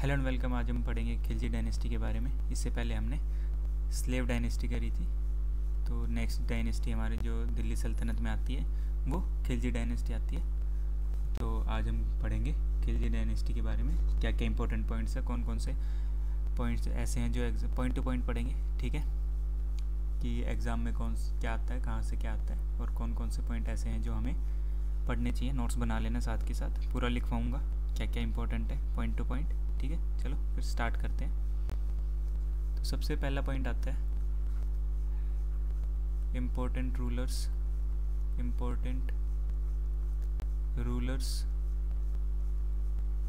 Hello and welcome. आज हम पढ़ेंगे खिलजी डायनेस्टी के बारे में। इससे पहले हमने स्लेव डायनेस्टी करी थी, तो नेक्स्ट डायनेस्टी हमारे जो दिल्ली सल्तनत में आती है वो खिलजी डायनेस्टी आती है। तो आज हम पढ़ेंगे खिलजी डायनेस्टी के बारे में, क्या क्या इंपॉर्टेंट पॉइंट्स है, कौन कौन से पॉइंट्स ऐसे हैं जो पॉइंट टू पॉइंट पढ़ेंगे, ठीक है, कि एग्ज़ाम में क्या आता है, कहाँ से क्या आता है, और कौन कौन से पॉइंट ऐसे हैं जो हमें पढ़ने चाहिए। नोट्स बना लेना साथ के साथ, पूरा लिखवाऊँगा क्या क्या इंपॉर्टेंट है पॉइंट टू पॉइंट, ठीक है। चलो फिर स्टार्ट करते हैं। तो सबसे पहला पॉइंट आता है important rulers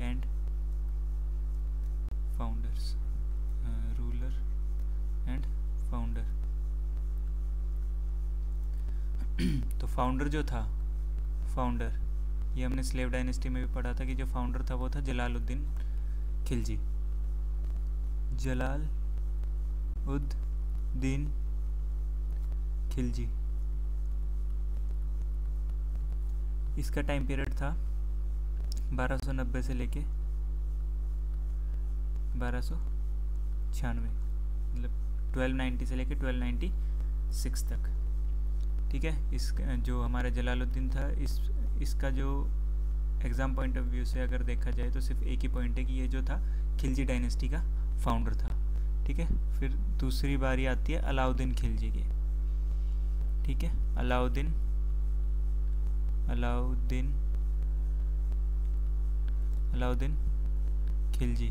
and founders. Ruler and founder. तो फाउंडर जो था, ये हमने स्लेव डायनेस्टी में भी पढ़ा था कि जो फाउंडर था वो था जलालुद्दीन खिलजी। जलालुद्दीन खिलजी। इसका टाइम पीरियड था 1290 से लेके 1296, मतलब 1290 से लेके 1296 तक, ठीक है। इस जो हमारा जलालुद्दीन था, इसका जो एग्ज़ाम पॉइंट ऑफ व्यू से अगर देखा जाए तो सिर्फ एक ही पॉइंट है कि ये जो था खिलजी डायनेस्टी का फाउंडर था, ठीक है। फिर दूसरी बारी आती है अलाउद्दीन खिलजी की, ठीक है। अलाउद्दीन खिलजी,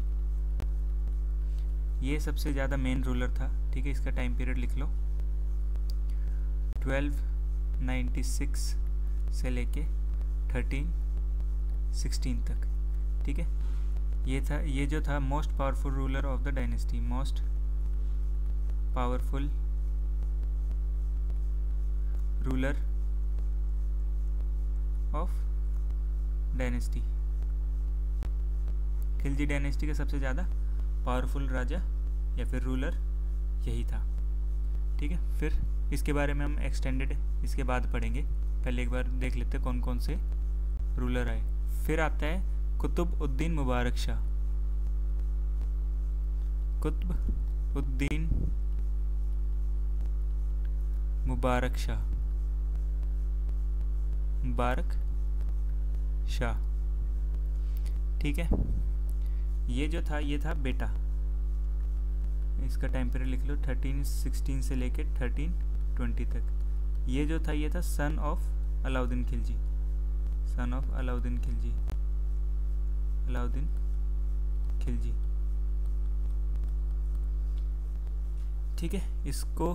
ये सबसे ज़्यादा मेन रूलर था, ठीक है। इसका टाइम पीरियड लिख लो, 1296 से लेके 1316 तक, ठीक है। ये जो था most powerful ruler of the dynasty, most powerful ruler of dynasty. Khilji dynasty का सबसे ज़्यादा पावरफुल राजा या फिर रूलर यही था, ठीक है। फिर इसके बारे में हम एक्सटेंडेड इसके बाद पढ़ेंगे, पहले एक बार देख लेते हैं कौन कौन से रूलर आए। फिर आता है कुतुबउद्दीन मुबारक शाह। कुतुबउद्दीन मुबारक शाह, ठीक है। ये था बेटा। इसका टाइम पीरियड लिख लो, 1316 से लेके 1320 तक। ये था सन ऑफ अलाउद्दीन खिलजी, अलाउद्दीन खिलजी, ठीक है। इसको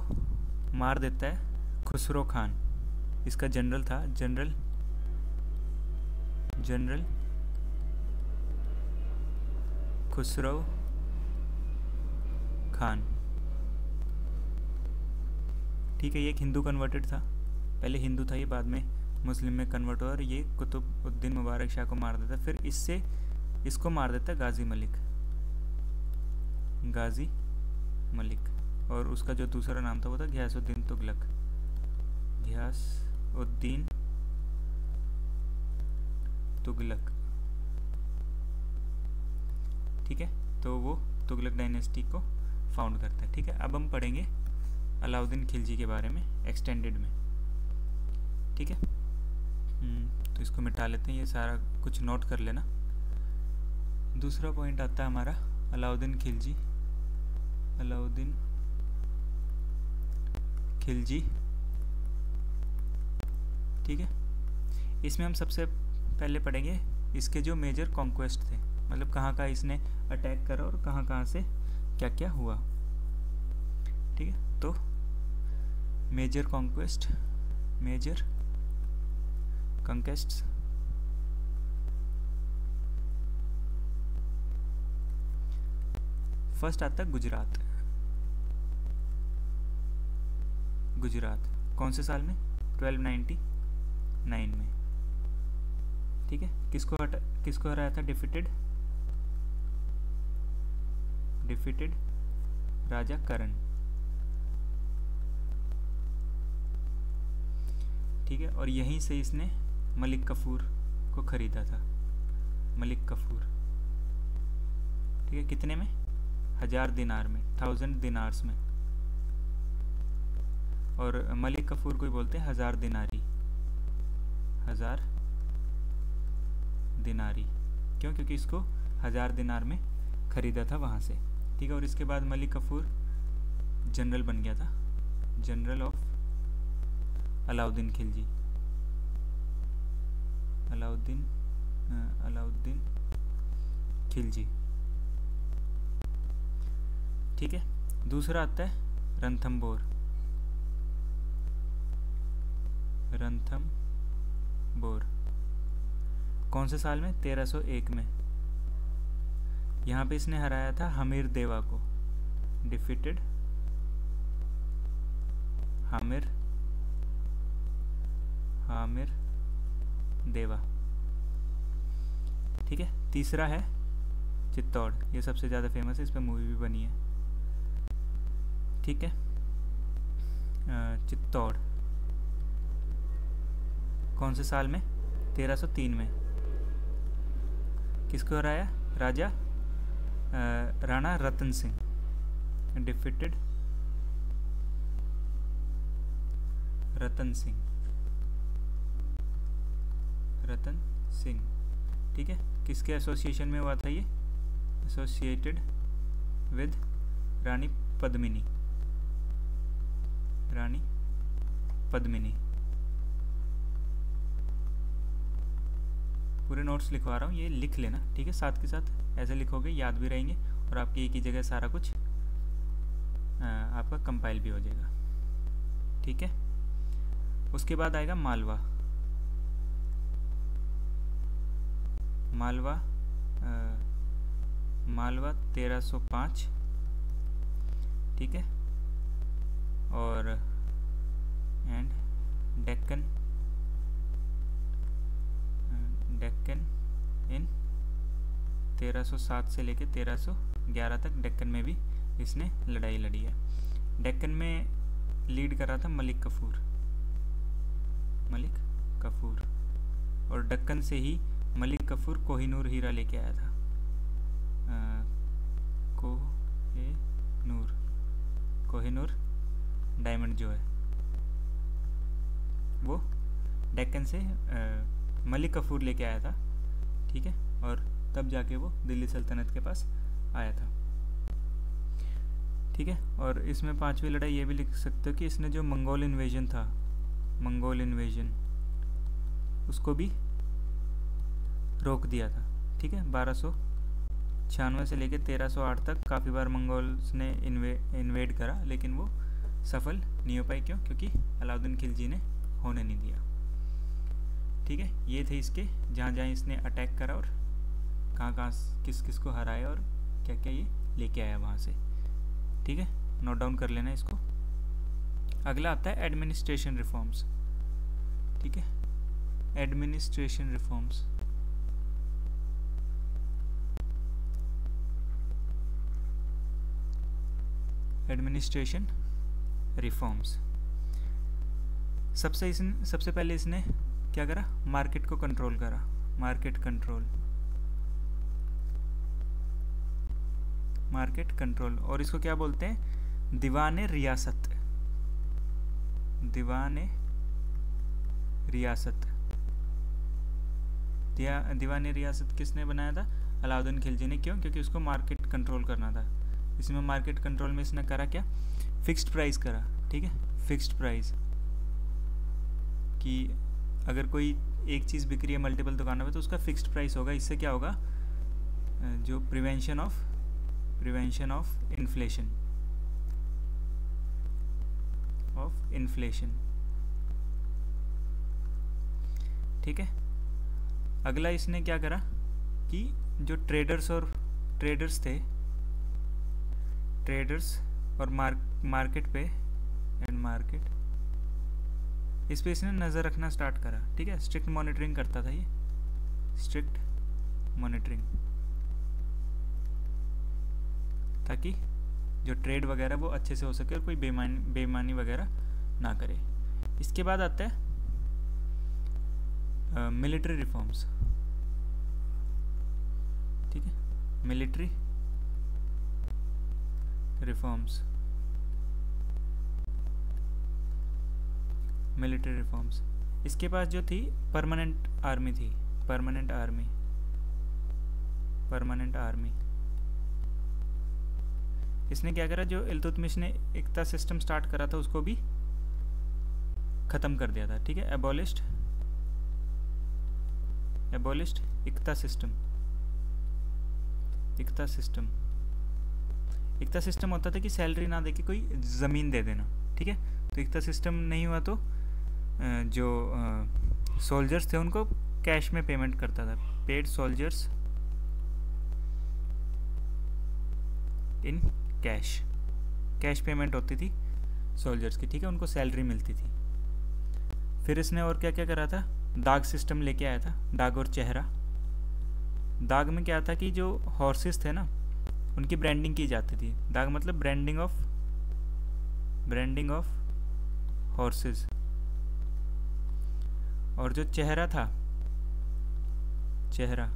मार देता है खुसरो खान। इसका जनरल था, जनरल खुसरो खान, ठीक है। ये एक हिंदू कन्वर्टेड था, पहले हिंदू था, ये बाद में मुस्लिम में कन्वर्ट हुआ, और ये कुतुबउद्दीन मुबारक शाह को मार देता। फिर इसको मार देता गाजी मलिक, और उसका जो दूसरा नाम था वो था घियासुद्दीन तुगलक, ठीक है। तो वो तुगलक डायनेस्टी को फाउंड करता है, ठीक है। अब हम पढ़ेंगे अलाउद्दीन खिलजी के बारे में एक्सटेंडेड में, ठीक है। तो इसको मिटा लेते हैं, ये सारा कुछ नोट कर लेना। दूसरा पॉइंट आता है हमारा अलाउद्दीन खिलजी, ठीक है। इसमें हम सबसे पहले पढ़ेंगे इसके जो मेजर कॉन्क्वेस्ट थे, मतलब कहाँ इसने अटैक करा और कहाँ से क्या क्या हुआ, ठीक है। तो मेजर कॉन्क्वेस्ट्स। फर्स्ट आता है गुजरात। कौन से साल में? 1299 में, ठीक है। किसको हराया था? डिफीटेड राजा करण, ठीक है। और यहीं से इसने मलिक कफूर को खरीदा था, ठीक ठीक है, कितने में? 1000 दिनार में, 1000 दिनार्स में। और मलिक कफूर को बोलते हैं 1000 दिनारी, 1000 दिनारी। क्यों? क्योंकि इसको 1000 दिनार में खरीदा था वहाँ से, ठीक है। और इसके बाद मलिक कफूर जनरल बन गया था, जनरल ऑफ अलाउद्दीन खिलजी, अलाउद्दीन खिलजी, ठीक है। दूसरा आता है रणथंबोर, रणथंबोर कौन से साल में? 1301 में। यहाँ पे इसने हराया था हमीर देवा को, डिफीटेड हामिर देवा, ठीक है। तीसरा है चित्तौड़, ये सबसे ज़्यादा फेमस है, इस पर मूवी भी बनी है, ठीक है। चित्तौड़ कौन से साल में? 1303 में। किसको हराया? राजा राणा रतन सिंह, डिफीटेड रतन सिंह, ठीक है। किसके एसोसिएशन में हुआ था ये? एसोसिएटेड विद रानी पद्मिनी, पूरे नोट्स लिखवा रहा हूँ, ये लिख लेना, ठीक है। साथ के साथ ऐसे लिखोगे याद भी रहेंगे और आपकी एक ही जगह सारा कुछ आपका कंपाइल भी हो जाएगा, ठीक है। उसके बाद आएगा मालवा, मालवा 1305, ठीक है। और एंड डेक्कन इन 1307 से लेके 1311 तक डेक्कन में भी इसने लड़ाई लड़ी है। डेक्कन में लीड कर रहा था मलिक कफूर, और डेक्कन से ही मलिक कफूर कोहिनूर हीरा लेके आया था, कोहिनूर डायमंड जो है वो डेक्कन से मलिक कफूर लेके आया था, ठीक है। और तब जाके वो दिल्ली सल्तनत के पास आया था, ठीक है। और इसमें पांचवी लड़ाई ये भी लिख सकते हो कि इसने जो मंगोल इन्वेजन था, उसको भी रोक दिया था, ठीक है। 1296 से लेकर 1308 तक काफ़ी बार मंगोल्स ने इन्वेड करा, लेकिन वो सफल नहीं हो पाई। क्यों? क्योंकि अलाउद्दीन खिलजी ने होने नहीं दिया, ठीक है। ये थे इसके जहाँ जहाँ इसने अटैक करा और कहाँ किस को हराया और क्या क्या ये लेके आया वहाँ से, ठीक है। नोट डाउन कर लेना इसको। अगला आता है एडमिनिस्ट्रेशन रिफॉर्म्स, ठीक है। Administration reforms, administration reforms. सबसे पहले इसने क्या करा? मार्केट को कंट्रोल करा, मार्केट कंट्रोल। और इसको क्या बोलते हैं? दीवाने रियासत, दीवाने रियासत किसने बनाया था? अलाउद्दीन खिलजी ने। क्यों? क्योंकि उसको मार्केट कंट्रोल करना था। इसमें मार्केट कंट्रोल में इसने करा क्या? फिक्स्ड प्राइस करा, ठीक है। फिक्स्ड प्राइस कि अगर कोई एक चीज़ बिक रही है मल्टीपल दुकानों पे तो उसका फिक्स्ड प्राइस होगा। इससे क्या होगा? जो प्रिवेंशन ऑफ इन्फ्लेशन, ठीक है। अगला इसने क्या करा कि जो ट्रेडर्स थे, ट्रेडर्स और मार्केट पे इस पे इसने नज़र रखना स्टार्ट करा, ठीक है। स्ट्रिक्ट मॉनिटरिंग करता था ये, स्ट्रिक्ट मॉनिटरिंग, ताकि जो ट्रेड वगैरह वो अच्छे से हो सके और कोई बेईमानी वगैरह ना करे। इसके बाद आता है मिलिट्री रिफॉर्म्स, ठीक है। Military reforms, military reforms. इसके पास जो थी परमानेंट आर्मी थी, परमानेंट आर्मी। इसने क्या करा, जो इल्तुतमिश ने इक्ता सिस्टम स्टार्ट करा था उसको भी ख़त्म कर दिया था। ठीक है, एबॉलिश्ड इक्ता सिस्टम होता था कि सैलरी ना देके कोई ज़मीन दे देना। ठीक है, तो इक्ता सिस्टम नहीं हुआ तो जो सोल्जर्स थे उनको कैश में पेमेंट करता था, paid soldiers in cash payment होती थी सोल्जर्स की। ठीक है, उनको सैलरी मिलती थी। फिर इसने और क्या क्या करा था, दाग सिस्टम लेके आया था, दाग और चेहरा। दाग में क्या था कि जो हॉर्सेस थे ना उनकी ब्रांडिंग की जाती थी। दाग मतलब ब्रांडिंग ऑफ हॉर्सेस। और जो चेहरा था, चेहरा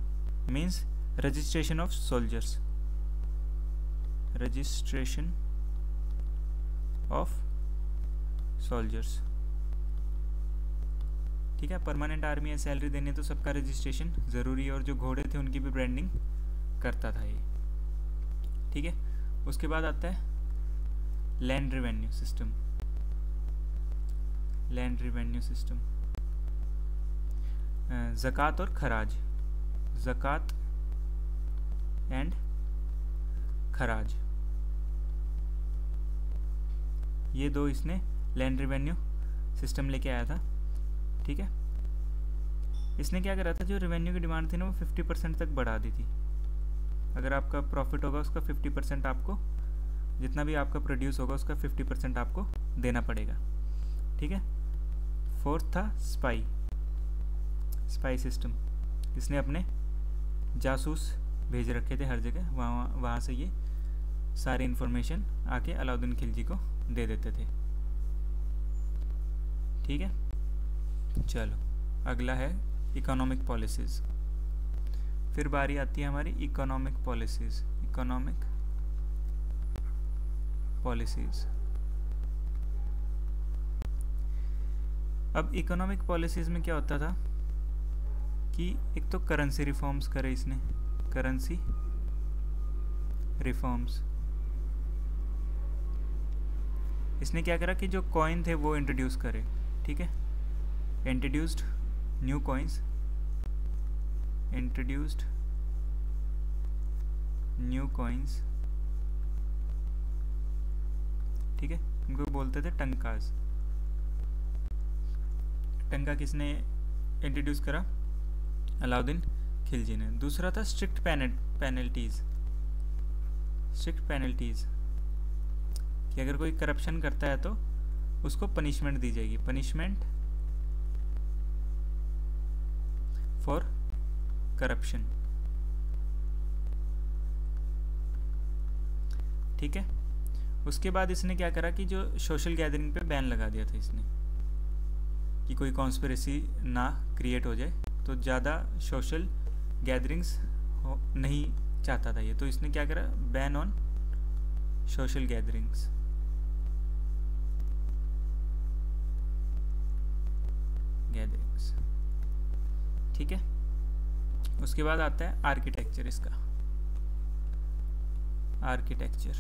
means registration of soldiers, registration of soldiers. ठीक है, परमानेंट आर्मी है, सैलरी देने तो सबका रजिस्ट्रेशन ज़रूरी है, और जो घोड़े थे उनकी भी ब्रांडिंग करता था ये। ठीक है, उसके बाद आता है लैंड रेवेन्यू सिस्टम। ज़कात और खराज, ज़कात एंड खराज, ये दो इसने लैंड रेवेन्यू सिस्टम लेके आया था। ठीक है, इसने क्या करा था, जो रेवेन्यू की डिमांड थी ना वो 50% तक बढ़ा दी थी। अगर आपका प्रॉफिट होगा उसका 50% आपको, जितना भी आपका प्रोड्यूस होगा उसका 50% आपको देना पड़ेगा। ठीक है, फोर्थ था स्पाई सिस्टम। इसने अपने जासूस भेज रखे थे हर जगह, वहाँ से ये सारी इन्फॉर्मेशन आके अलाउद्दीन खिलजी को दे देते थे। ठीक है, चलो अगला है इकोनॉमिक पॉलिसीज़। फिर बारी आती है हमारी इकोनॉमिक पॉलिसीज़। अब इकोनॉमिक पॉलिसीज़ में क्या होता था कि एक तो करेंसी रिफॉर्म्स करे इसने, करेंसी रिफॉर्म्स। इसने क्या करा कि जो कॉइन थे वो इंट्रोड्यूस करे। ठीक है, इंट्रोड्यूस्ड न्यू कॉइन्स, ठीक है, इनको बोलते थे टंकाज। टंका किसने इंट्रोड्यूस करा, अलाउद्दीन खिलजी ने। दूसरा था स्ट्रिक्ट पेनल्टीज, कि अगर कोई करप्शन करता है तो उसको पनिशमेंट दी जाएगी, पनिशमेंट फॉर करप्शन। ठीक है, उसके बाद इसने क्या करा कि जो सोशल गैदरिंग पे बैन लगा दिया था इसने, कि कोई कॉन्स्पिरेसी ना क्रिएट हो जाए, तो ज़्यादा सोशल गैदरिंग्स नहीं चाहता था ये। तो इसने क्या करा, बैन ऑन सोशल गैदरिंग्स। ठीक है, उसके बाद आता है आर्किटेक्चर। इसका आर्किटेक्चर,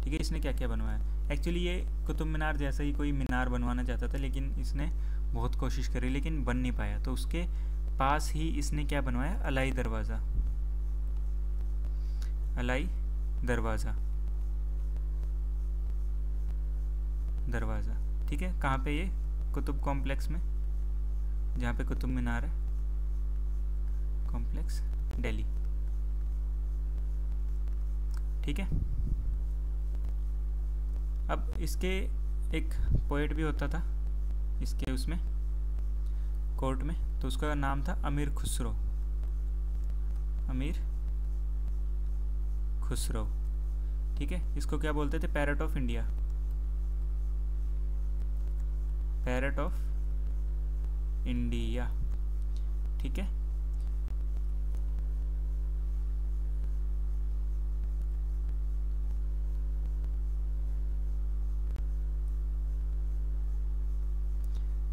ठीक है, इसने क्या क्या बनवाया। एक्चुअली ये कुतुब मीनार जैसा ही कोई मीनार बनवाना चाहता था, लेकिन इसने बहुत कोशिश करी लेकिन बन नहीं पाया। तो उसके पास ही इसने क्या बनवाया, अलाई दरवाज़ा। ठीक है, कहाँ पे, ये कुतुब कॉम्प्लेक्स में, जहाँ पे कुतुब मीनार है, कॉम्प्लेक्स दिल्ली। ठीक है, अब इसके एक पोएट भी होता था इसके उसमें कोर्ट में, तो उसका नाम था अमीर खुसरो। ठीक है, इसको क्या बोलते थे, पैरट ऑफ इंडिया, ठीक है,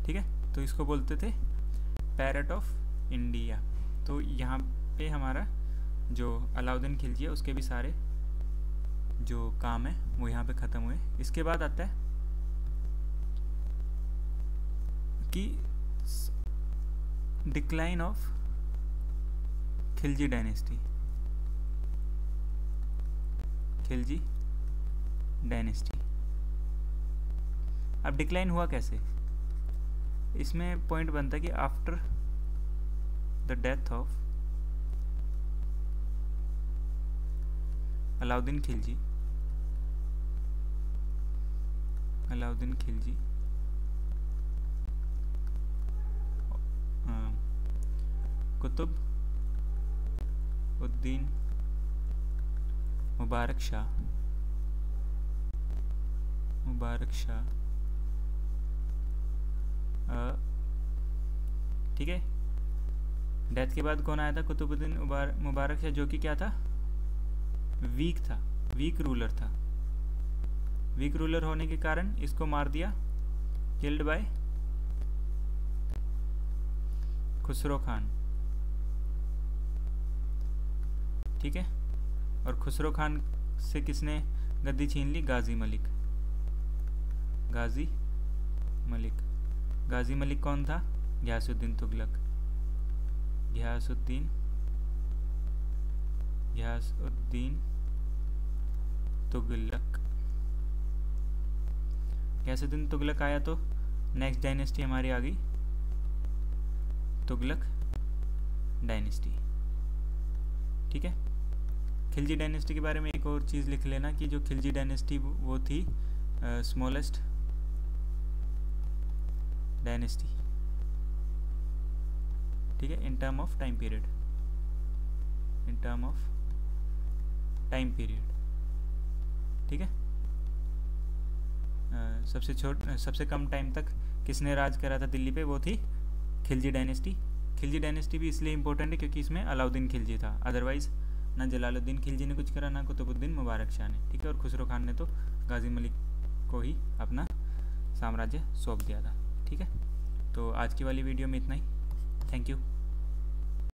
ठीक है, तो इसको बोलते थे पैरट ऑफ इंडिया। तो यहाँ पे हमारा जो अलाउद्दीन खिलजी है उसके भी सारे जो काम है वो यहाँ पे ख़त्म हुए। इसके बाद आता है कि decline of Khilji dynasty. Khilji dynasty अब डिक्लाइन हुआ कैसे, इसमें पॉइंट बनता है कि after the death of Alauddin Khilji, Qutbuddin Mubarak Shah ठीक है। डेथ के बाद कौन आया था? कुतुबुद्दीन मुबारक शाह, जो कि क्या था? वीक रूलर था। वीक रूलर होने के कारण इसको मार दिया, किल्ड बाय खुसरो खान, ठीक है। और खुसरो खान से किसने गद्दी छीन ली? गाजी मलिक कौन था? घियासुद्दीन तुगलक आया तो नेक्स्ट डायनेस्टी हमारी आ गई तुगलक डायनेस्टी, ठीक है। खिलजी डायनेस्टी के बारे में एक और चीज़ लिख लेना कि जो खिलजी डायनेस्टी वो थी स्मॉलेस्ट डायनेस्टी, ठीक है, in term of time period, ठीक है। सबसे कम टाइम तक किसने राज करा था दिल्ली पे? वो थी खिलजी डायनेस्टी। खिलजी डायनेस्टी भी इसलिए इम्पोर्टेंट है क्योंकि इसमें अलाउद्दीन खिलजी था, अदरवाइज ना जलालुद्दीन खिलजी ने कुछ करा, ना कुतुबुद्दीन मुबारक शाह ने, ठीक है। और खुसरो खान ने तो गाजी मलिक को ही अपना साम्राज्य सौंप दिया था, ठीक है। तो आज की वाली वीडियो में इतना ही। Thank you.